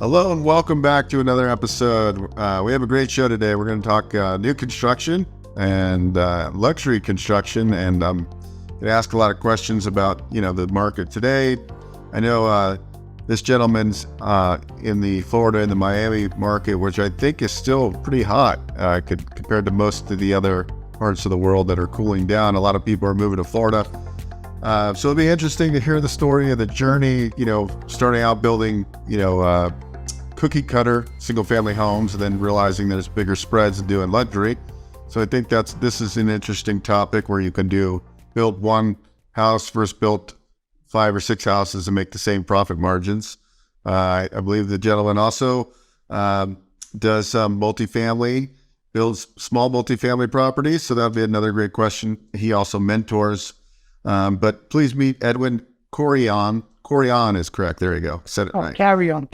Hello and welcome back to another episode. We have a great show today. We're going to talk new construction and luxury construction, and I'm going to ask a lot of questions about the market today. I know this gentleman's in the Florida and the Miami market, which I think is still pretty hot compared to most of the other parts of the world that are cooling down. A lot of people are moving to Florida. So it'll be interesting to hear the story of the journey, starting out building, cookie cutter single family homes and then realizing there's bigger spreads and doing luxury. So I think this is an interesting topic where you can build one house versus build 5 or 6 houses and make the same profit margins. I believe the gentleman also does some multifamily, builds small multifamily properties. So that'll be another great question. He also mentors. But please meet Edwin Carrion. Carrion is correct. There you go. Said it right. Carrion.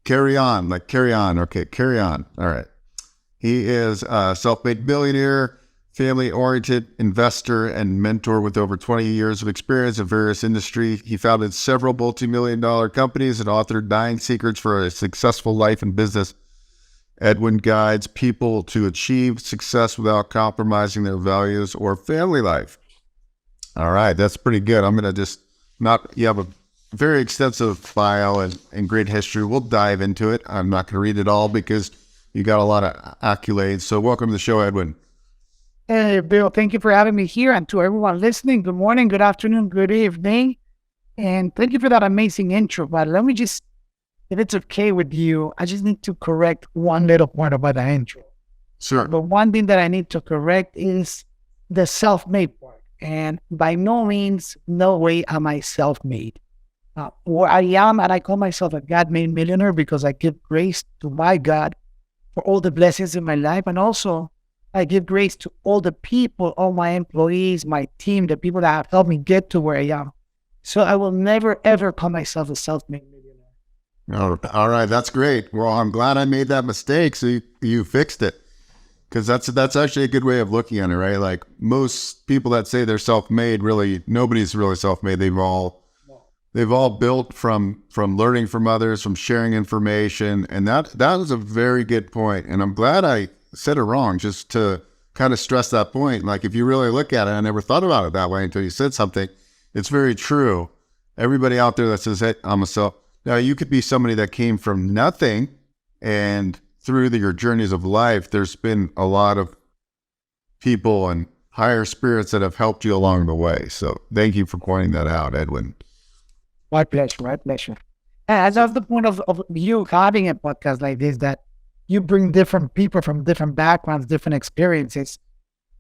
Carry on, like carry on. Okay, carry on. All right. He is a self-made millionaire, family-oriented investor, and mentor with over 20 years of experience in various industries. He founded several multi-million-dollar companies and authored 9 secrets for a successful life and business. Edwin guides people to achieve success without compromising their values or family life. All right, that's pretty good. I'm going to you have a very extensive bio and great history. We'll dive into it. I'm not going to read it all because you got a lot of accolades. So welcome to the show, Edwin. Hey, Bill, thank you for having me here. And to everyone listening, good morning, good afternoon, good evening. And thank you for that amazing intro. But let me just, if it's okay with you, I just need to correct one little part about the intro. Sure. The one thing that I need to correct is the self-made part. And by no means, no way am I self-made. Where I am, and I call myself a God-made millionaire because I give grace to my God for all the blessings in my life. And also, I give grace to all the people, all my employees, my team, the people that have helped me get to where I am. So I will never, ever call myself a self-made millionaire. All right. That's great. Well, I'm glad I made that mistake. So you fixed it. Because that's actually a good way of looking at it, right? Like most people that say they're self-made, really, nobody's really self-made. They've all built from learning from others, from sharing information. And that was a very good point. And I'm glad I said it wrong, just to kind of stress that point. Like if you really look at it, I never thought about it that way until you said something. It's very true. Everybody out there that says, hey, I'm a self. Now you could be somebody that came from nothing, and through your journeys of life, there's been a lot of people and higher spirits that have helped you along the way. So thank you for pointing that out, Edwin. My pleasure. And that's the point of you having a podcast like this, that you bring different people from different backgrounds, different experiences,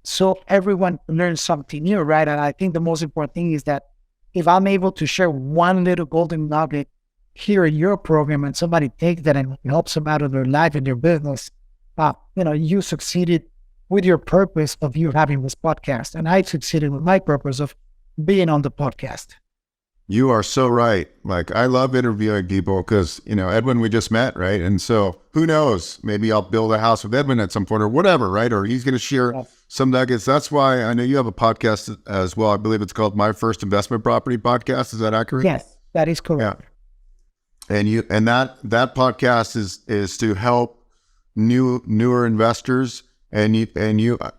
so everyone learns something new, right? And I think the most important thing is that if I'm able to share one little golden nugget here in your program and somebody takes that and helps them out of their life and their business, you succeeded with your purpose of you having this podcast. And I succeeded with my purpose of being on the podcast. You are so right. Like I love interviewing people because, Edwin, we just met, right? And so who knows, maybe I'll build a house with Edwin at some point or whatever, right? Or he's going to share some nuggets. That's why I know you have a podcast as well. I believe it's called My First Investment Property Podcast. Is that accurate? Yes, that is correct. Yeah. And that podcast is to help newer investors. And you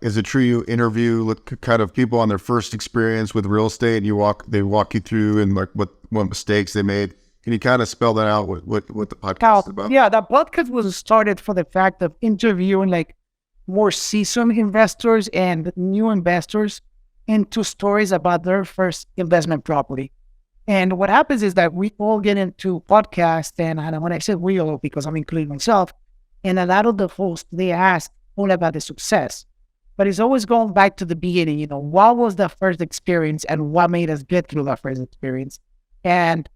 is it true you interview kind of people on their first experience with real estate, and they walk you through and like what mistakes they made? Can you kind of spell that out? What the podcast is about? Yeah, the podcast was started for the fact of interviewing like more seasoned investors and new investors into stories about their first investment property. And what happens is that we all get into podcasts, and when I say we all, because I'm including myself, and a lot of the hosts, they ask all about the success. But it's always going back to the beginning, what was the first experience and what made us get through that first experience? And,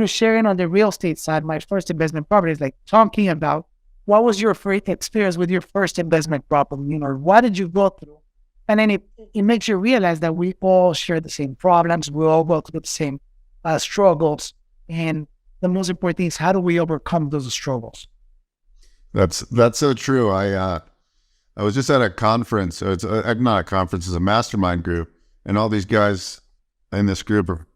sharing on the real estate side, my first investment property is like talking about what was your first experience with your first investment property, what did you go through? And then it makes you realize that we all share the same problems, we all go through the same struggles. And the most important thing is, how do we overcome those struggles? That's so true. I was just at a conference. So it's not a conference, it's a mastermind group. And all these guys in this group are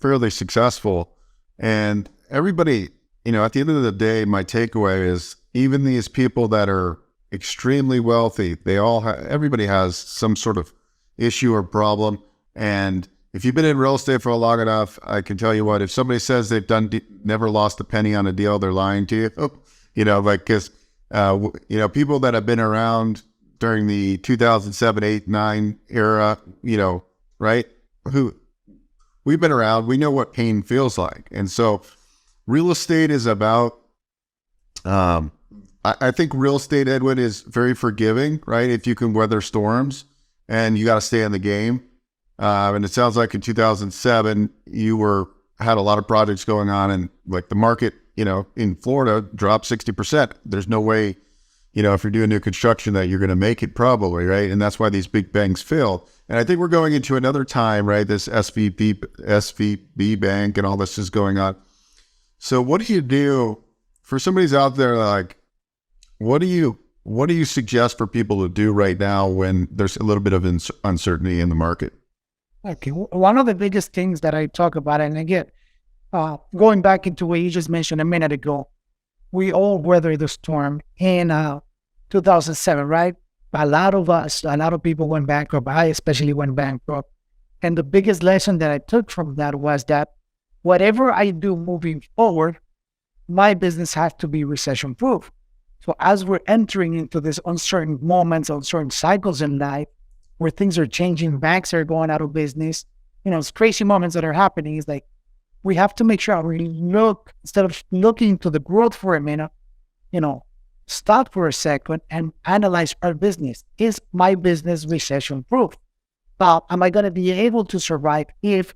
fairly successful. And everybody at the end of the day, my takeaway is even these people that are extremely wealthy, everybody has some sort of issue or problem. And if you've been in real estate for long enough, I can tell you what, if somebody says they've never lost a penny on a deal, they're lying to you. Because people that have been around during the 2007, 8, 9 era, right? We've been around, we know what pain feels like. And so real estate is about, I think real estate, Edwin, is very forgiving, right? If you can weather storms and you got to stay in the game. And it sounds like in 2007, you had a lot of projects going on, and like the market, in Florida dropped 60%. There's no way, if you're doing new construction that you're going to make it probably, right? And that's why these big banks failed. And I think we're going into another time, right? This SVB bank and all this is going on. So what do you do for somebody's out there? Like, what do you suggest for people to do right now when there's a little bit of uncertainty in the market? Okay, one of the biggest things that I talk about, and again, going back into what you just mentioned a minute ago, we all weathered the storm in 2007, right? A lot of people went bankrupt. I especially went bankrupt. And the biggest lesson that I took from that was that whatever I do moving forward, my business has to be recession-proof. So as we're entering into this uncertain moments, uncertain cycles in life, where things are changing, banks are going out of business, it's crazy moments that are happening. It's like, we have to make sure we look, instead of looking to the growth for a minute, stop for a second and analyze our business. Is my business recession-proof? Am I going to be able to survive if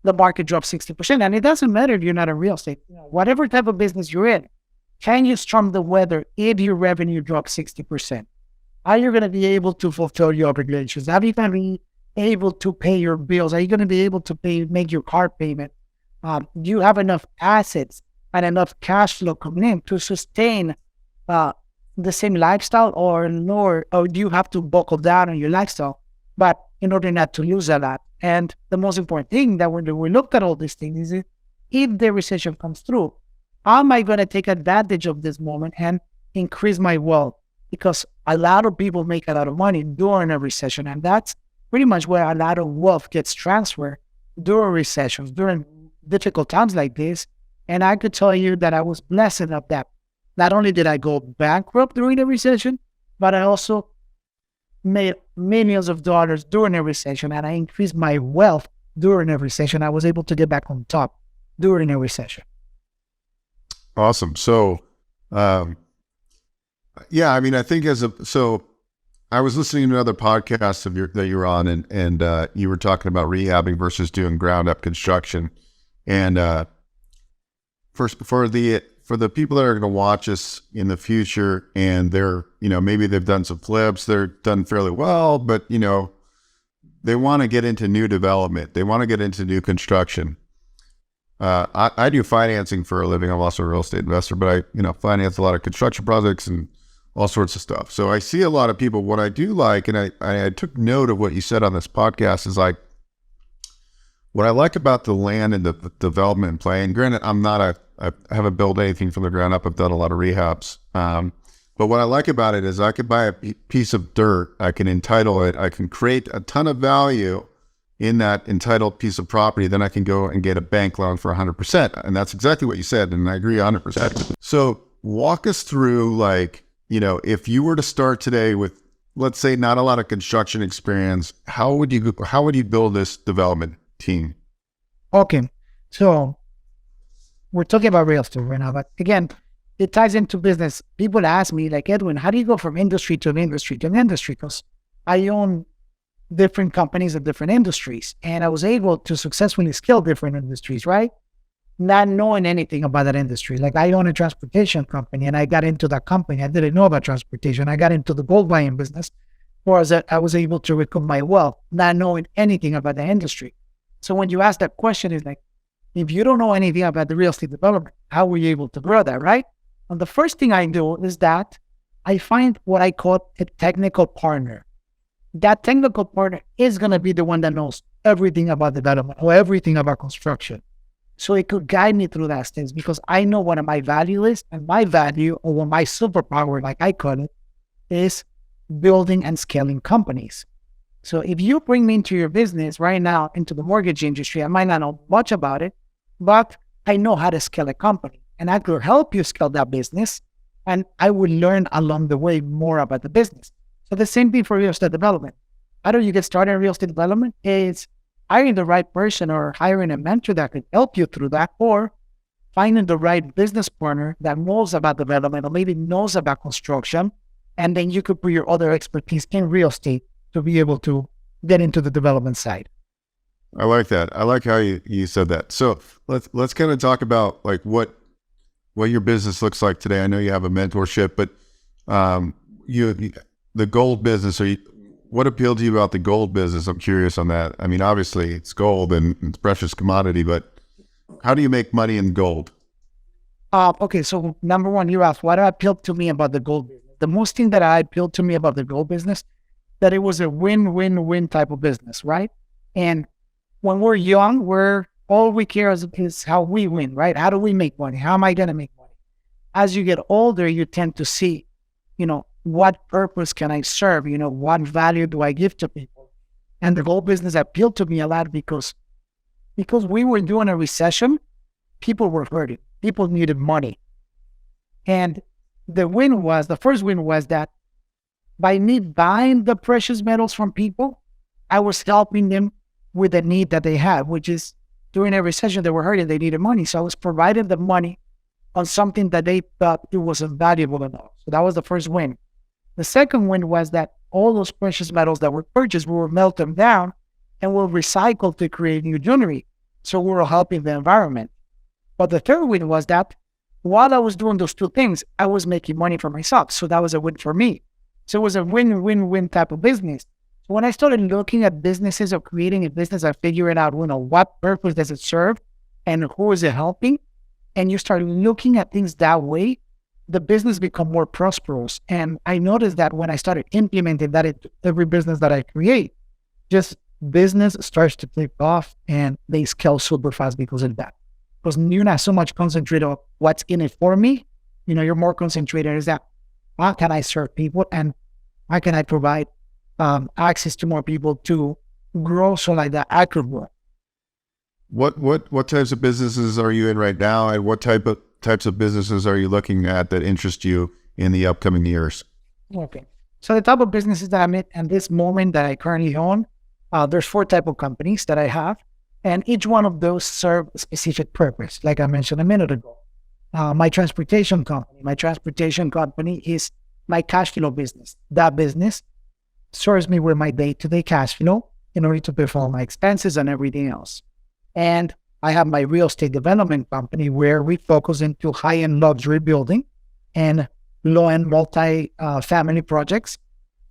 the market drops 60%? And it doesn't matter if you're not in real estate. Whatever type of business you're in, can you storm the weather if your revenue drops 60%? Are you going to be able to fulfill your obligations? Are you going to be able to pay your bills? Are you going to be able to make your car payment? Do you have enough assets and enough cash flow coming in to sustain the same lifestyle, or do you have to buckle down on your lifestyle, but in order not to lose a lot? And the most important thing that when we look at all these things is, if the recession comes through, how am I going to take advantage of this moment and increase my wealth? Because a lot of people make a lot of money during a recession, and that's pretty much where a lot of wealth gets transferred during recessions, during difficult times like this. And I could tell you that I was blessed enough that not only did I go bankrupt during the recession, but I also made millions of dollars during a recession, and I increased my wealth during a recession. I was able to get back on top during a recession. Awesome. So, yeah, I mean, I think so I was listening to another podcast that you were on, and you were talking about rehabbing versus doing ground up construction. And first, for the people that are going to watch us in the future, and they're, maybe they've done some flips, they're done fairly well, but they want to get into new development, they want to get into new construction. I do financing for a living. I'm also a real estate investor, but I finance a lot of construction projects and all sorts of stuff. So I see a lot of people. What I do like, and I took note of what you said on this podcast, is like, what I like about the land and the development and play, and granted, I haven't built anything from the ground up. I've done a lot of rehabs. But what I like about it is I could buy a piece of dirt, I can entitle it, I can create a ton of value in that entitled piece of property. Then I can go and get a bank loan for 100%. And that's exactly what you said. And I agree 100%. So walk us through, like, if you were to start today with, let's say, not a lot of construction experience, how would you build this development team? Okay. So we're talking about real estate right now, but again, it ties into business. People ask me, like, Edwin, how do you go from industry to industry to industry? Because I own different companies in different industries, and I was able to successfully scale different industries, right? Not knowing anything about that industry. Like, I own a transportation company, and I got into that company. I didn't know about transportation. I got into the gold buying business, whereas I was able to recoup my wealth, not knowing anything about the industry. So when you ask that question, it's like, if you don't know anything about the real estate development, how were you able to grow that, right? And the first thing I do is that I find what I call a technical partner. That technical partner is going to be the one that knows everything about development or everything about construction. So it could guide me through that things because I know what my value is, and my value, or what my superpower, like I call it, is building and scaling companies. So if you bring me into your business right now, into the mortgage industry, I might not know much about it, but I know how to scale a company, and I could help you scale that business, and I will learn along the way more about the business. So the same thing for real estate development. How do you get started in real estate development? It's hiring the right person or hiring a mentor that could help you through that, or finding the right business partner that knows about development or maybe knows about construction. And then you could put your other expertise in real estate to be able to get into the development side. I like that. I like how you said that. So let's kind of talk about like what your business looks like today. I know you have a mentorship, but the gold business, what appealed to you about the gold business? I'm curious on that. I mean, obviously it's gold and it's precious commodity, but how do you make money in gold? Okay, so number one, you asked what appealed to me about the gold business. The most thing that appealed to me about the gold business, that it was a win-win-win type of business, right? And when we're young, all we care is how we win, right? How do we make money? How am I going to make money? As you get older, you tend to see, what purpose can I serve? What value do I give to people? And the gold business appealed to me a lot because we were doing a recession, people were hurting. People needed money. And the first win was that by me buying the precious metals from people, I was helping them with the need that they had, which is during a recession, they were hurting, they needed money. So I was providing them money on something that they thought it wasn't valuable enough. So that was the first win. The second win was that all those precious metals that were purchased, we will melt them down and we'll recycle to create new jewelry. So we were helping the environment. But the third win was that while I was doing those two things, I was making money for myself. So that was a win for me. So it was a win-win-win type of business. So when I started looking at businesses or creating a business, I figured out, what purpose does it serve and who is it helping? And you start looking at things that way, the business become more prosperous. And I noticed that when I started implementing that into every business that I create, just business starts to take off and they scale super fast because of that. Because you're not so much concentrated on what's in it for me. You're more concentrated is that how can I serve people and how can I provide access to more people to grow so like that I could grow. What types of businesses are you in right now, and what types of businesses are you looking at that interest you in the upcoming years? Okay, so the type of businesses that I'm in at this moment that I currently own, there's 4 type of companies that I have, and each one of those serve a specific purpose. Like I mentioned a minute ago, my transportation company is my cash flow business. That business serves me with my day-to-day cash flow in order to pay for all my expenses and everything else. And I have my real estate development company where we focus into high-end luxury building and low-end multi-family projects.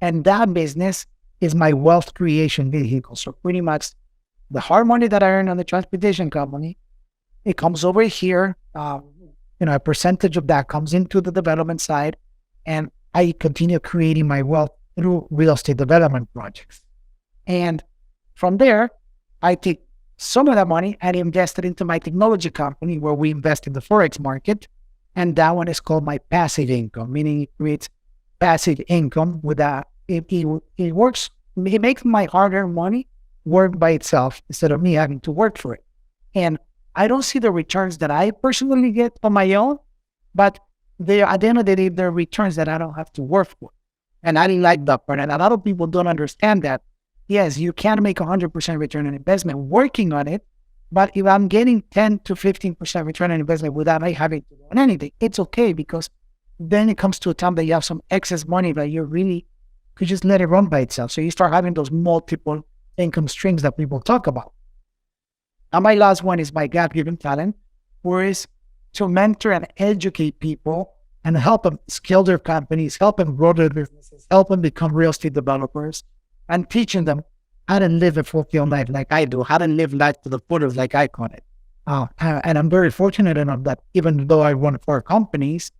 And that business is my wealth creation vehicle. So pretty much the hard money that I earn on the transportation company, it comes over here. A percentage of that comes into the development side, and I continue creating my wealth through real estate development projects. And from there, I take some of that money and invest it into my technology company where we invest in the Forex market. And that one is called my passive income, meaning it creates passive income with that. It works, it makes my hard-earned money work by itself instead of me having to work for it. And I don't see the returns that I personally get on my own, but at the end of the day, they're returns that I don't have to work for. And I didn't like that part. And a lot of people don't understand that. Yes, you can make 100% return on investment working on it, but if I'm getting 10 to 15% return on investment without me having to do anything, it's okay, because then it comes to a time that you have some excess money that you really could just let it run by itself. So you start having those multiple income streams that people talk about. And my last one is my God-given talent, whereas to mentor and educate people and help them scale their companies, help them grow their businesses, help them become real estate developers, and teaching them how to live a fulfilled life like I do, how to live life to the fullest like I call it. And I'm very fortunate enough that even though I run 4 companies,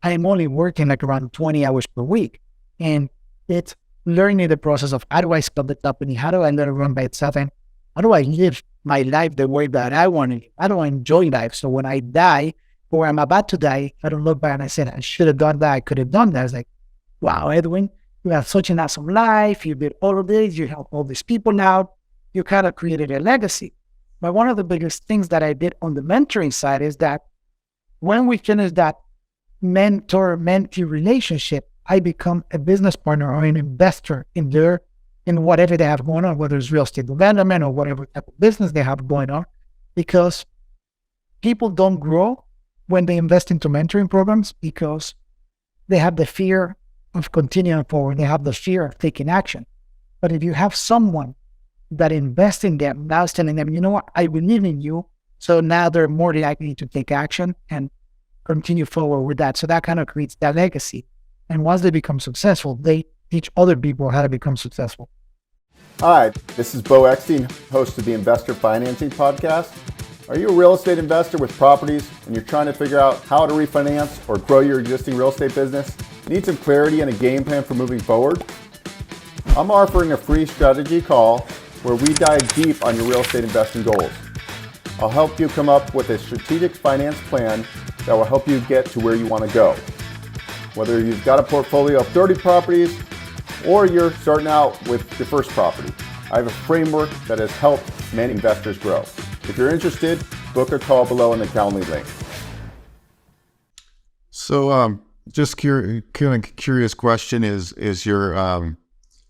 I am only working like around 20 hours per week. And it's learning the process of how do I scale the company, how do I let it run by itself, and how do I live my life the way that I want it. I don't enjoy life. So when I die or I'm about to die, I don't look back and I said, I should have done that. I could have done that. I was like, wow, Edwin, you have such an awesome life. You did all of this. You help all these people out. You kind of created a legacy. But one of the biggest things that I did on the mentoring side is that when we finish that mentor-mentee relationship, I become a business partner or an investor in whatever they have going on, whether it's real estate development or whatever type of business they have going on, because people don't grow when they invest into mentoring programs because they have the fear of continuing forward. They have the fear of taking action. But if you have someone that invests in them, now is telling them, you know what, I believe in you. So now they're more likely to take action and continue forward with that. So that kind of creates that legacy. And once they become successful, they teach other people how to become successful. Hi, this is Beau, host of the Investor Financing Podcast. Are you a real estate investor with properties and you're trying to figure out how to refinance or grow your existing real estate business? Need some clarity and a game plan for moving forward? I'm offering a free strategy call where we dive deep on your real estate investing goals. I'll help you come up with a strategic finance plan that will help you get to where you want to go. Whether you've got a portfolio of 30 properties or you're starting out with your first property, I have a framework that has helped many investors grow. If you're interested, book a call below in the Calendly link. So, just curious question is your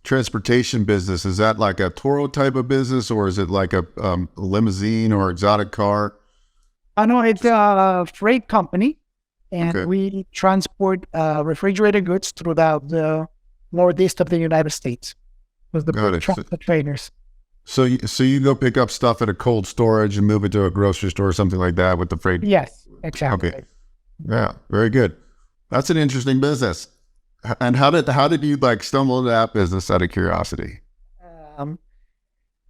transportation business, is that like a Toro type of business or is it like a limousine or exotic car? I know it's a freight company, and Okay. we transport refrigerated goods throughout the northeast of the United States with the Got it. transport trainers. So you go pick up stuff at a cold storage and move it to a grocery store or something like that with the freight. Yes, exactly. Okay. Yeah, very good. That's an interesting business. And how did you like stumble into that business out of curiosity?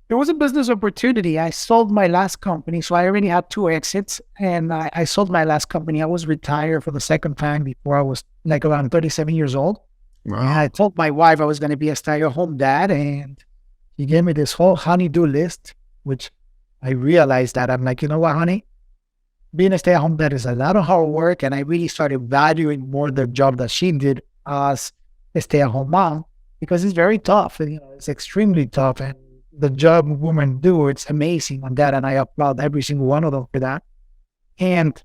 There was a business opportunity. I sold my last company, so I already had 2 exits, and I sold my last company. I was retired for the second time before I was like around 37 years old. And Wow. I told my wife I was going to be a stay-at-home dad, and she gave me this whole honey-do list, which I realized that I'm like, you know what, honey? Being a stay-at-home dad is a lot of hard work, and I really started valuing more the job that she did as a stay-at-home mom because it's very tough. And, it's extremely tough, and the job women do, it's amazing on that, and I applaud every single one of them for that. And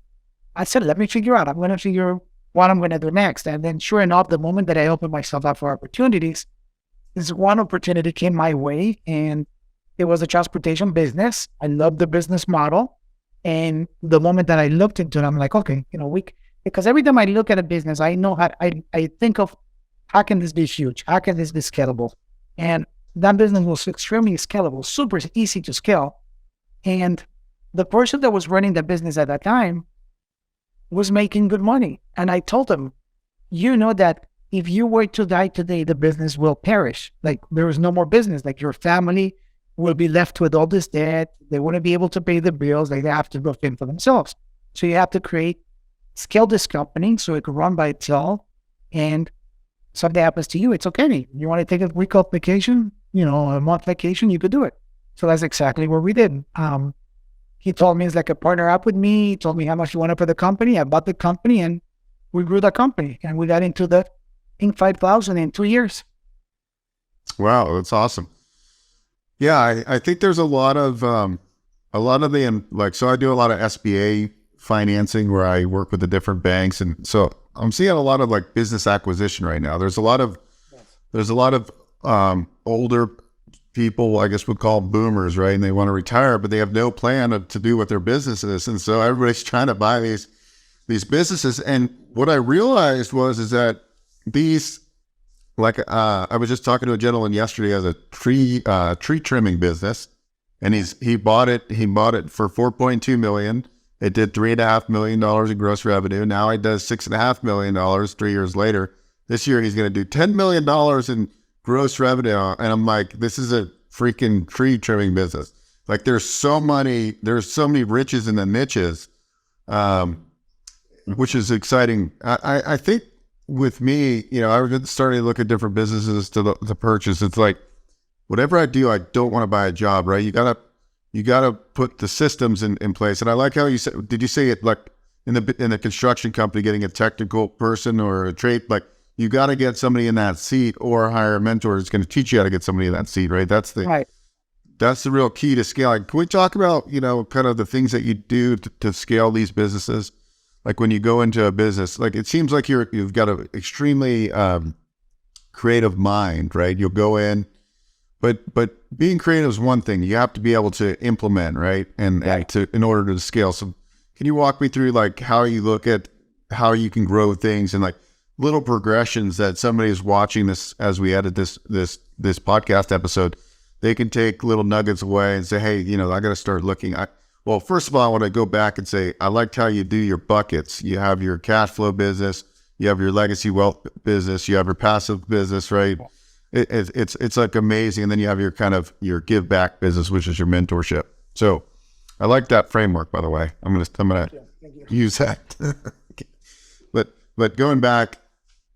I said, let me figure out. I'm going to figure what I'm going to do next. And then sure enough, the moment that I opened myself up for opportunities, this one opportunity came my way, and it was a transportation business. I loved the business model. And the moment that I looked into it, I'm like, okay, because every time I look at a business, I know how I think of how can this be huge? How can this be scalable? And that business was extremely scalable, super easy to scale. And the person that was running the business at that time was making good money. And I told him, that if you were to die today, the business will perish. Like there is no more business. Like your family will be left with all this debt. They wouldn't be able to pay the bills. Like they have to go fend for themselves. So you have to scale this company so it can run by itself. And something happens to you, it's okay. You want to take a week off vacation, a month vacation, you could do it. So that's exactly what we did. He told me he's like a partner up with me. He told me how much he wanted for the company. I bought the company and we grew the company. And we got into the Inc. 5000 in 2 years. Wow, that's awesome. Yeah, I think there's a lot of so I do a lot of SBA financing where I work with the different banks, and so I'm seeing a lot of like business acquisition right now. There's a lot of older people, I guess we'd call them boomers, right? And they want to retire, but they have no plan to do what their business is, and so everybody's trying to buy these businesses. And what I realized is that these, like I was just talking to a gentleman yesterday who has a tree trimming business, and he bought it for $4.2 million. It did $3.5 million in gross revenue. Now it does $6.5 million 3 years later. This year he's going to do $10 million in gross revenue. And I'm like, this is a freaking tree trimming business. Like there's so many riches in the niches, which is exciting. I think with me, I was starting to look at different businesses to purchase. It's like, whatever I do, I don't want to buy a job, right? You you got to put the systems in place. And I like how you said, did you say it like in the construction company, getting a technical person or a trade, like you got to get somebody in that seat or hire a mentor who's going to teach you how to get somebody in that seat, right? That's the real key to scaling. Can we talk about, kind of the things that you do to scale these businesses? Like when you go into a business, like it seems like you've got an extremely creative mind, right? You'll go in, but being creative is one thing. You have to be able to implement, right? And in order to scale. So can you walk me through like how you look at how you can grow things and like little progressions that somebody is watching this as we edit this podcast episode, they can take little nuggets away and say, hey, I got to start looking. Well, first of all, I want to go back and say, I liked how you do your buckets. You have your cash flow business, you have your legacy wealth business, you have your passive business, right? It's like amazing. And then you have your give back business, which is your mentorship. So I like that framework, by the way. I'm gonna use that. But going back,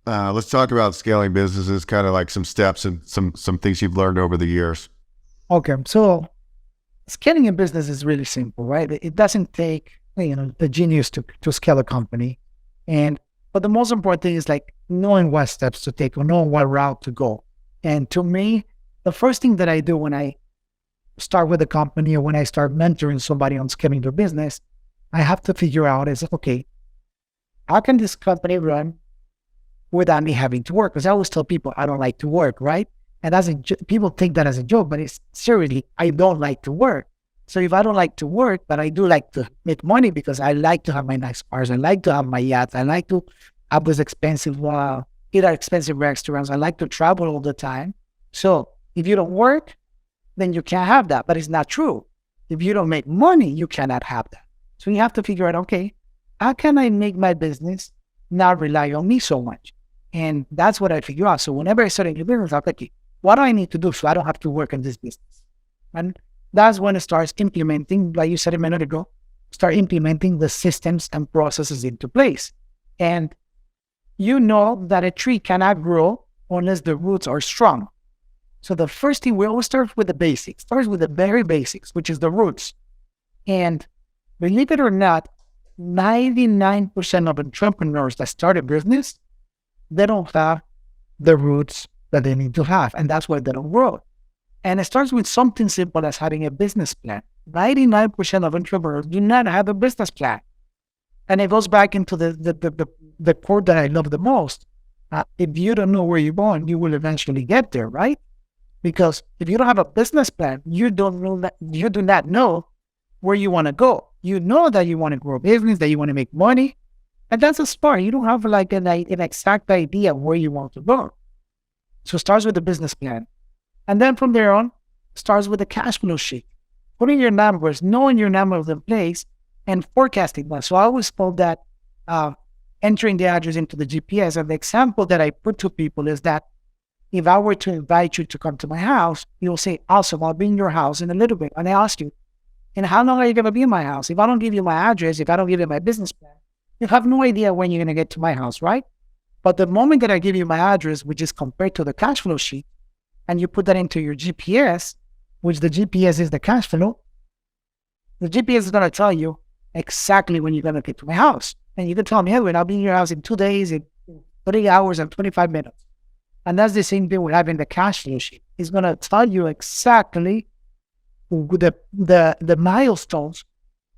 let's talk about scaling businesses, kind of like some steps and some things you've learned over the years. Okay, so scaling a business is really simple, right? It doesn't take the genius to scale a company, but the most important thing is like knowing what steps to take or knowing what route to go. And to me, the first thing that I do when I start with a company or when I start mentoring somebody on scaling their business, I have to figure out okay, how can this company run without me having to work? Because I always tell people I don't like to work, right? And people think that as a joke, but it's seriously, I don't like to work. So if I don't like to work, but I do like to make money because I like to have my nice cars, I like to have my yachts, I like to have those expensive, eat at expensive restaurants, I like to travel all the time. So if you don't work, then you can't have that. But it's not true. If you don't make money, you cannot have that. So you have to figure out, okay, how can I make my business not rely on me so much? And that's what I figure out. So whenever I start a new business, I'm like, what do I need to do so I don't have to work in this business? And that's when it starts implementing, like you said a minute ago, start implementing the systems and processes into place. And you know that a tree cannot grow unless the roots are strong. So the first thing, we always start with the basics, starts with the very basics, which is the roots. And believe it or not, 99% of entrepreneurs that start a business, they don't have the roots that they need to have. And that's why they don't grow. And it starts with something simple as having a business plan. 99% of entrepreneurs do not have a business plan. And it goes back into the quote that I love the most. If you don't know where you're going, you will eventually get there, right? Because if you don't have a business plan, you do not know where you want to go. You know that you want to grow a business, that you want to make money. And that's a start. You don't have like an exact idea where you want to go. So it starts with the business plan. And then from there on, starts with the cash flow sheet. Putting your numbers, knowing your numbers in place, and forecasting them. So I always call that entering the address into the GPS. And the example that I put to people is that if I were to invite you to come to my house, you'll say, awesome, I'll be in your house in a little bit. And I ask you, and how long are you going to be in my house? If I don't give you my address, if I don't give you my business plan, you have no idea when you're going to get to my house, right? But the moment that I give you my address, which is compared to the cash flow sheet, and you put that into your GPS, which the GPS is the cash flow, the GPS is going to tell you exactly when you're going to get to my house. And you can tell me, Edwin, I'll be in your house in 2 days, in 3 hours, and 25 minutes. And that's the same thing with having the cash flow sheet. It's going to tell you exactly the milestones,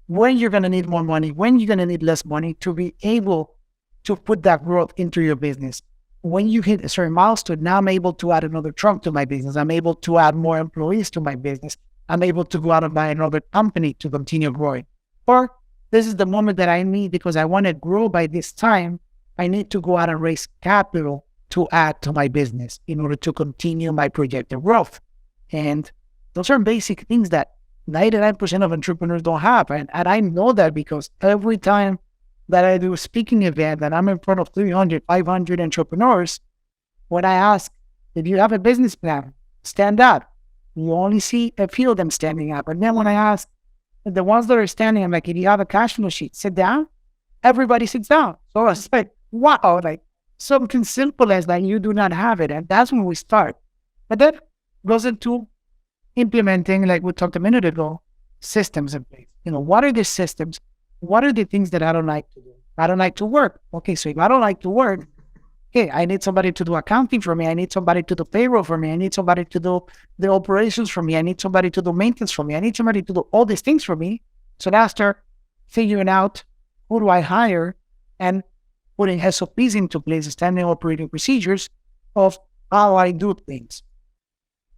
when you're going to need more money, when you're going to need less money to be able to put that growth into your business. When you hit a certain milestone, now I'm able to add another trunk to my business. I'm able to add more employees to my business. I'm able to go out and buy another company to continue growing. Or this is the moment that I need because I want to grow by this time. I need to go out and raise capital to add to my business in order to continue my projected growth. And those are basic things that 99% of entrepreneurs don't have. And I know that because every time that I do a speaking event and I'm in front of 300, 500 entrepreneurs, when I ask, if you have a business plan, stand up. You only see a few of them standing up. And then when I ask the ones that are standing, I'm like, if you have a cash flow sheet, sit down. Everybody sits down. So I was like, wow, like something simple as that, you do not have it. And that's when we start. But then goes into implementing, like we talked a minute ago, systems in place. What are the systems? What are the things that I don't like to do? I don't like to work. Okay, so if I don't like to work, okay, I need somebody to do accounting for me. I need somebody to do payroll for me. I need somebody to do the operations for me. I need somebody to do maintenance for me. I need somebody to do all these things for me. So now I start figuring out who do I hire and putting SOPs into place, standard operating procedures of how I do things.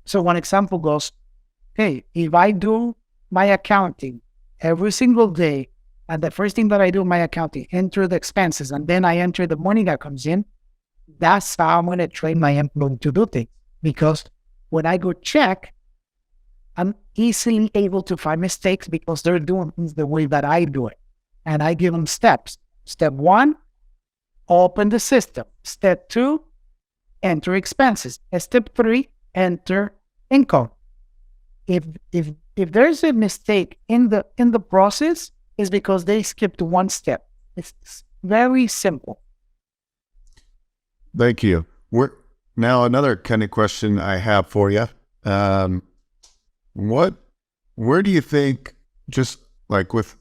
So one example goes, hey, if I do my accounting every single day, and the first thing that I do in my accounting, enter the expenses, and then I enter the money that comes in, that's how I'm going to train my employee to do things. Because when I go check, I'm easily able to find mistakes because they're doing things the way that I do it. And I give them steps. Step 1, open the system. Step 2, enter expenses. And step 3, enter income. If there's a mistake in the process, it's because they skipped one step. It's very simple. Thank you. Now another kind of question I have for you. Where do you think, just like with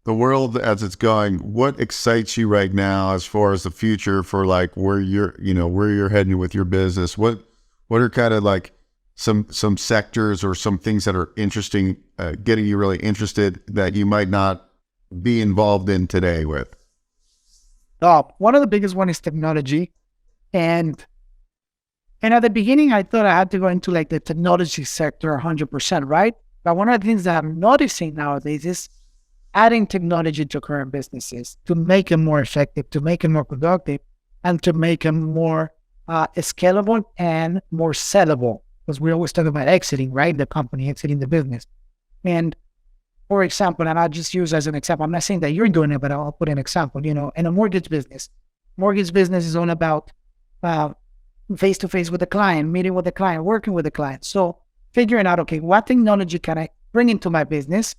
the world as it's going, what excites you right now as far as the future for like where you're heading with your business? What are kind of like some sectors or some things that are interesting, getting you really interested that you might not be involved in today with? One of the biggest one is technology. And at the beginning, I thought I had to go into like the technology sector 100%, right? But one of the things that I'm noticing nowadays is adding technology to current businesses to make them more effective, to make them more productive, and to make them more scalable and more sellable. Because we always talk about exiting, right? The company, exiting the business. And for example, and I'll just use as an example, I'm not saying that you're doing it, but I'll put an example, in a mortgage business. Mortgage business is all about face-to-face with the client, meeting with the client, working with the client. So figuring out, okay, what technology can I bring into my business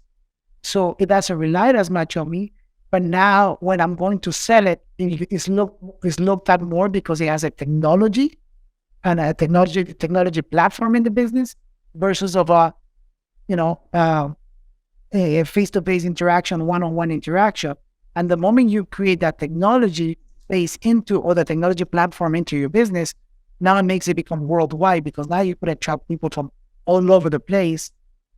so it doesn't rely as much on me, but now when I'm going to sell it, it's looked at more because it has a technology and a technology platform in the business versus of a face-to-face interaction, one-on-one interaction. And the moment you create that technology base into, or the technology platform into your business, now it makes it become worldwide because now you could attract people from all over the place,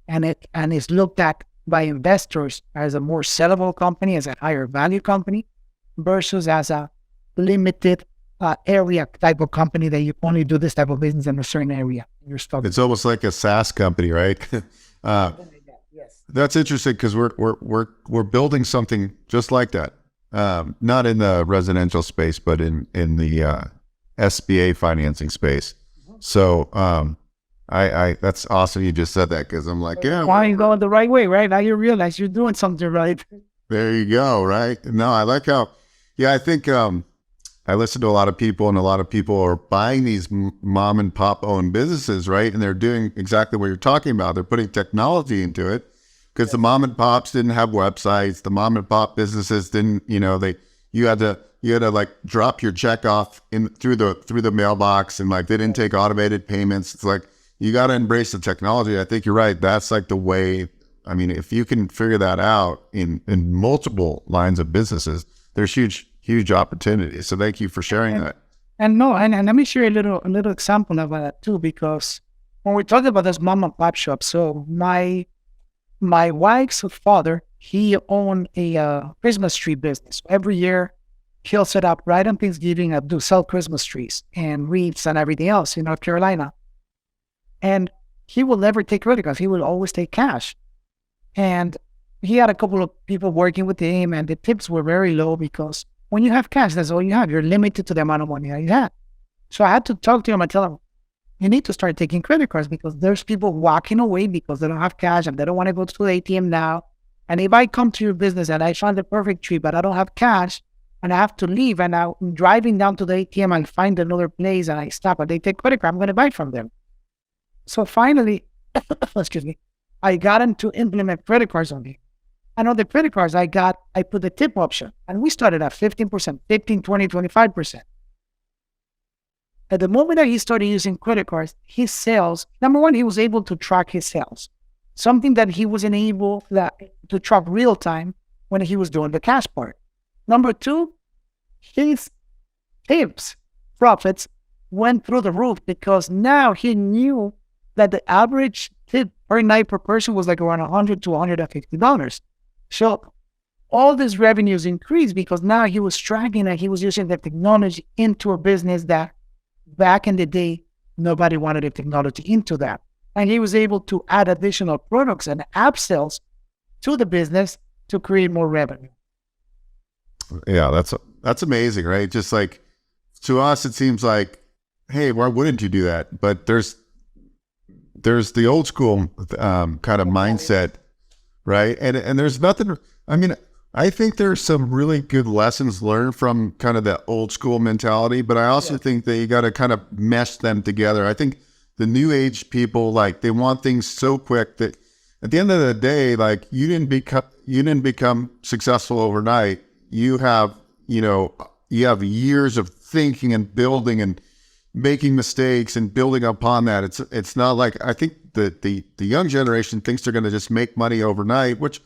and it's looked at by investors as a more sellable company, as a higher value company, versus as a limited area type of company that you only do this type of business in a certain area. You're stuck. It's almost like a SaaS company, right? Yes. That's interesting because we're building something just like that. Not in the residential space, but in the SBA financing space. So I that's awesome you just said that, because I'm like, yeah. Why are you going the right way, right? Now you realize you're doing something right. There you go, right? No, I like how, I think I listen to a lot of people, and a lot of people are buying these mom and pop owned businesses, right? And they're doing exactly what you're talking about. They're putting technology into it because the mom and pops didn't have websites. The mom and pop businesses didn't, you had to like drop your check off through the mailbox, and like they didn't take automated payments. It's like, you got to embrace the technology. I think you're right. That's like the way. I mean, if you can figure that out in multiple lines of businesses, there's huge opportunities. So thank you for sharing that. And let me share a little example of that too, because when we talk about this mom and pop shop, so my wife's father, he owned a Christmas tree business. Every year, he'll set up right on Thanksgiving to sell Christmas trees and wreaths and everything else in North Carolina. And he will never take credit cards. He will always take cash. And he had a couple of people working with him, and the tips were very low because when you have cash, that's all you have. You're limited to the amount of money that you have. So I had to talk to him and tell him, you need to start taking credit cards because there's people walking away because they don't have cash and they don't want to go to the ATM now. And if I come to your business and I find the perfect tree, but I don't have cash and I have to leave, and I'm driving down to the ATM and find another place and I stop and they take credit card, I'm going to buy from them. So finally, excuse me, I got him to implement credit cards on me. And on the credit cards I put the tip option, and we started at 15%, 15, 20, 25%. At the moment that he started using credit cards, his sales, number one, he was able to track his sales. something that he wasn't able to track real time when he was doing the cash part. Number two, his tips, profits went through the roof because now he knew that the average tip per night per person was like around $100 to $150. So all these revenues increased because now he was tracking and he was using the technology into a business that back in the day, nobody wanted the technology into that. And he was able to add additional products and upsells to the business to create more revenue. Yeah, that's amazing, right? Just like to us, it seems like, hey, why wouldn't you do that? But there's the old school kind of mindset, right? And there's nothing. I mean, I think there's some really good lessons learned from kind of that old school mentality, but I also think that you got to kind of mesh them together. I think the new age people, like, they want things so quick that at the end of the day, like, you didn't become successful overnight. You have years of thinking and building and making mistakes and building upon that. It's not like, I think that the young generation thinks they're going to just make money overnight, which,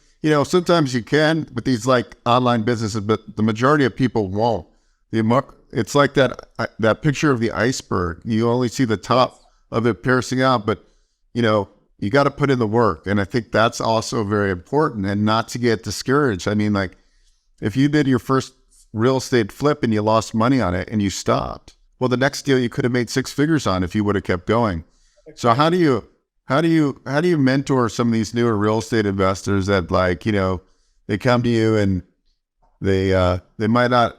sometimes you can with these like online businesses, but the majority of people won't. It's like that picture of the iceberg. You only see the top of it piercing out, but you got to put in the work. And I think that's also very important, and not to get discouraged. I mean, like, if you did your first real estate flip and you lost money on it and you stopped, well, the next deal you could have made 6 figures on if you would have kept going. So how do you mentor some of these newer real estate investors that, like, they come to you and they might not,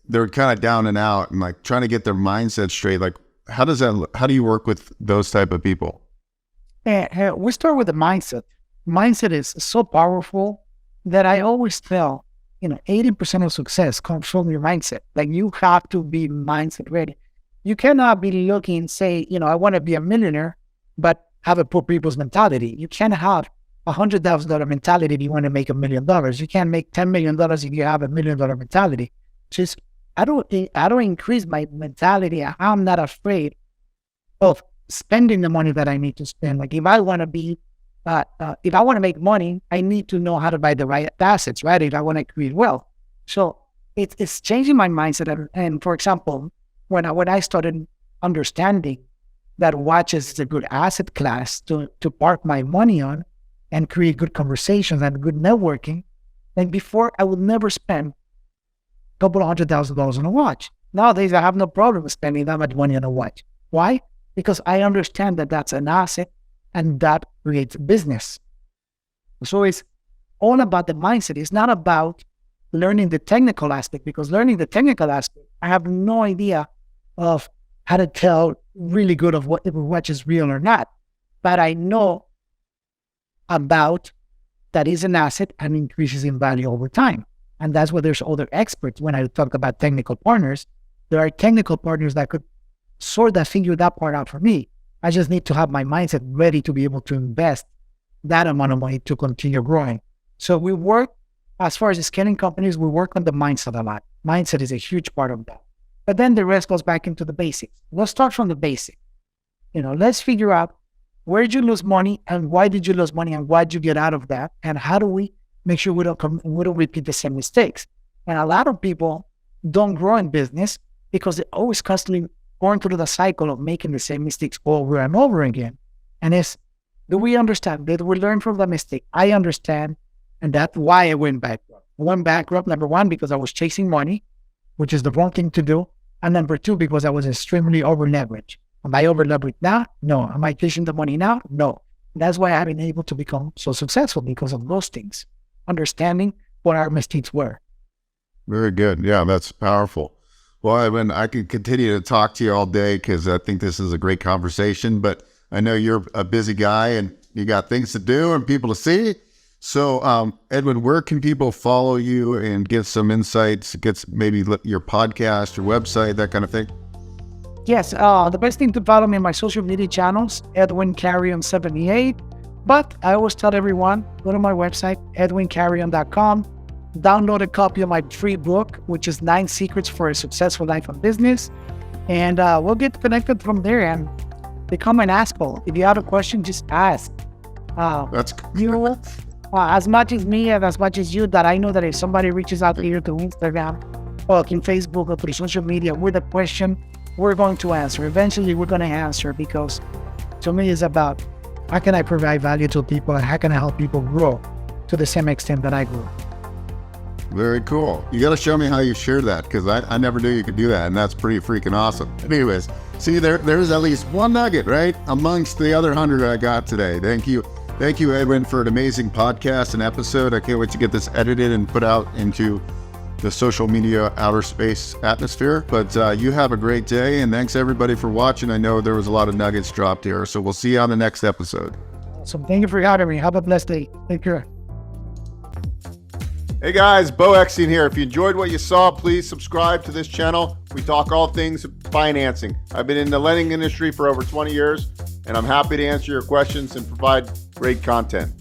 they're kind of down and out and like trying to get their mindset straight. Like, how do you work with those type of people? We start with the mindset. Mindset is so powerful that I always tell, 80% of success comes from your mindset. Like, you have to be mindset ready. You cannot be looking, say, I want to be a millionaire, but have a poor people's mentality. You can't have $100,000 mentality if you want to make $1 million. You can't make $10 million if you have $1 million mentality. Just, I don't increase my mentality. I'm not afraid of spending the money that I need to spend. Like, if I want to make money, I need to know how to buy the right assets, right? If I want to create wealth. So it's changing my mindset. And for example, when I started understanding that watches is a good asset class to park my money on and create good conversations and good networking, like before, I would never spend a couple of $100,000 on a watch. Nowadays, I have no problem with spending that much money on a watch. Why? Because I understand that that's an asset and that creates business. So it's all about the mindset. It's not about learning the technical aspect, because learning the technical aspect, I have no idea of how to tell really good of if a watch is real or not. But I know about that is an asset and increases in value over time. And that's where there's other experts. When I talk about technical partners, there are technical partners that could figure that part out for me. I just need to have my mindset ready to be able to invest that amount of money to continue growing. So we work, as far as scaling companies, we work on the mindset a lot. Mindset is a huge part of that. But then the rest goes back into the basics. Let's start from the basics. Let's figure out, where did you lose money and why did you lose money and why did you get out of that? And how do we make sure we don't repeat the same mistakes? And a lot of people don't grow in business because they're always constantly going through the cycle of making the same mistakes over and over again. And do we understand? Did we learn from the mistake? I understand. And that's why I went bankrupt. I went bankrupt, number one, because I was chasing money, which is the wrong thing to do. And number two, because I was extremely over-leveraged. Am I over-leveraged now? No. Am I chasing the money now? No. That's why I've been able to become so successful, because of those things. Understanding what our mistakes were. Very good. Yeah, that's powerful. Well, Edwin, I could continue to talk to you all day because I think this is a great conversation, but I know you're a busy guy and you got things to do and people to see. So, Edwin, where can people follow you and get some insights, get maybe your podcast, your website, that kind of thing? Yes, the best thing to follow me on my social media channels, Edwin Carrion 78. But I always tell everyone, go to my website, edwincarrion.com. Download a copy of my free book, which is 9 Secrets for a Successful Life and Business. And we'll get connected from there and become an asshole. If you have a question, just ask. That's You, as much as me and as much as you, that I know that if somebody reaches out here to Instagram or in Facebook or through social media with a question, we're going to answer. Eventually, we're going to answer, because to me, it's about how can I provide value to people and how can I help people grow to the same extent that I grew. very cool. You got to show me how you share that, because I never knew you could do that, and that's pretty freaking awesome. Anyways, see, there's at least one nugget, right, amongst the other 100 I got today. Thank you, Edwin, for an amazing podcast and episode. I can't wait to get this edited and put out into the social media outer space atmosphere. But you have a great day, and thanks everybody for watching. I know there was a lot of nuggets dropped here, so we'll see you on the next episode. So thank you for having me. Have a blessed day. Take care. Hey guys, Beau here. If you enjoyed what you saw, please subscribe to this channel. We talk all things financing. I've been in the lending industry for over 20 years, and I'm happy to answer your questions and provide great content.